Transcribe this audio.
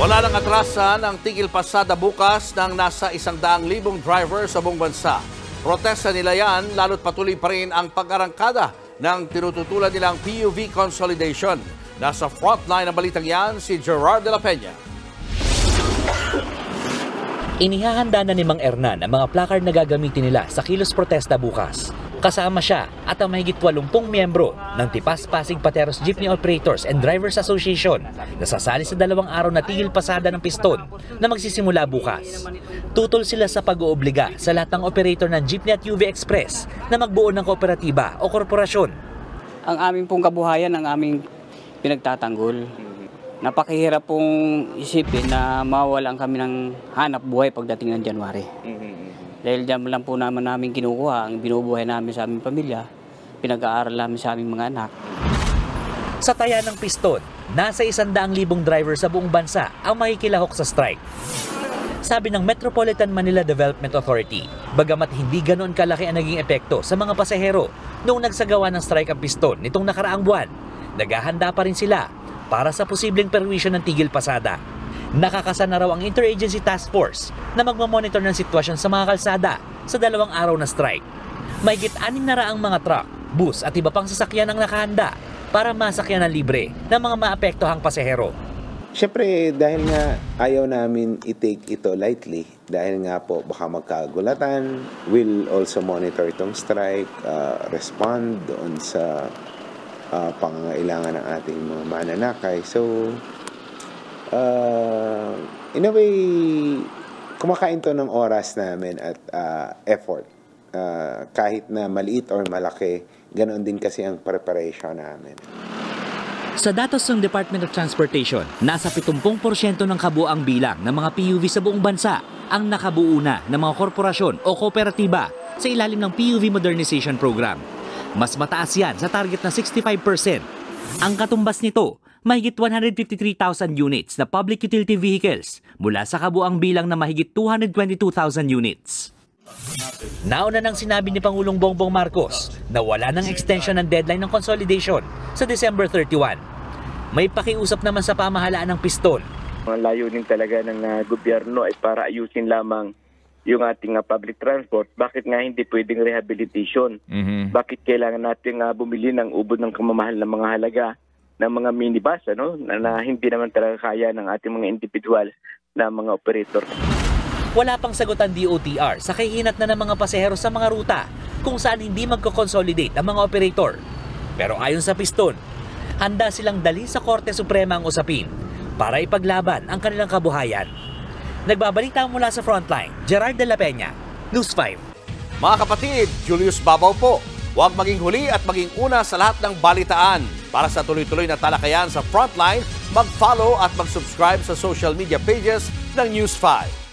Wala nang atrasan ang tigil pasada bukas ng nasa 100,000 driver sa buong bansa. Protesta nila yan lalo't patuloy pa rin ang pag-arangkada ng tinututulan nilang PUV consolidation. Nasa frontline ng balitang yan si Gerard de la Peña. Inihahanda na ni Mang Hernan ang mga placard na gagamitin nila sa kilos protesta bukas. Kasama siya at ang mahigit 80 miyembro ng Tipas Pasig Pateros Jeepney Operators and Drivers Association na sasali sa 2 araw na tigil pasada ng piston na magsisimula bukas. Tutol sila sa pag-oobliga sa lahat ng operator ng Jeepney at UV Express na magbuo ng kooperatiba o korporasyon. Ang aming pong kabuhayan, ang aming pinagtatanggol. Napakahirap pong isipin na mawalan kami ng hanap buhay pagdating ng January. Dahil dyan lang po namin kinukuha ang binubuhay namin sa aming pamilya, pinag-aaral namin sa aming mga anak. Sa taya ng piston, nasa 100,000 driver sa buong bansa ang makikilahok sa strike. Sabi ng Metropolitan Manila Development Authority, bagamat hindi ganoon kalaki ang naging epekto sa mga pasahero noong nagsagawa ng strike ang piston nitong nakaraang buwan, naghahanda pa rin sila para sa posibleng perwisyo ng tigil pasada. Nakakasana raw ang Interagency Task Force na magmamonitor ng sitwasyon sa mga kalsada sa 2 araw na strike. Mahigit 600 mga truck, bus at iba pang sasakyan ang nakahanda para masakyan ng libre ng mga maapektohang pasahero. Siyempre, dahil nga ayaw namin i-take ito lightly, dahil nga po baka magkagulatan, we'll also monitor itong strike, respond doon sa pangangailangan ng ating mga mananakay. So, in a way, kumakain to ng oras namin at effort. Kahit na maliit or malaki, ganoon din kasi ang preparation namin. Sa datos ng Department of Transportation, nasa 70% ng kabuang bilang ng mga PUV sa buong bansa ang nakabuo na ng mga korporasyon o kooperatiba sa ilalim ng PUV Modernization Program. Mas mataas yan sa target na 65%. Ang katumbas nito, mahigit 153,000 units na public utility vehicles mula sa kabuang bilang na mahigit 222,000 units. Nauna nang sinabi ni Pangulong Bongbong Marcos na wala ng extension ng deadline ng consolidation sa December 31. May pakiusap naman sa pamahalaan ng piston. Ang layunin talaga ng gobyerno ay para ayusin lamang yung ating public transport. Bakit nga hindi pwedeng rehabilitation? Bakit kailangan natin bumili ng ubod ng kamamahal ng mga halaga ng mga minibus na hindi naman talaga kaya ng ating mga individual na mga operator. Wala pang sagot ang DOTR sa kahinat na ng mga pasahero sa mga ruta kung saan hindi magko-consolidate ang mga operator. Pero ayon sa piston, handa silang dali sa Korte Suprema ang usapin para ipaglaban ang kanilang kabuhayan. Nagbabalita mula sa Frontline, Gerard de la Peña, News 5. Mga kapatid, Julius Babaw po. Huwag maging huli at maging una sa lahat ng balitaan. Para sa tuloy-tuloy na talakayan sa Frontline, mag-follow at mag-subscribe sa social media pages ng News 5.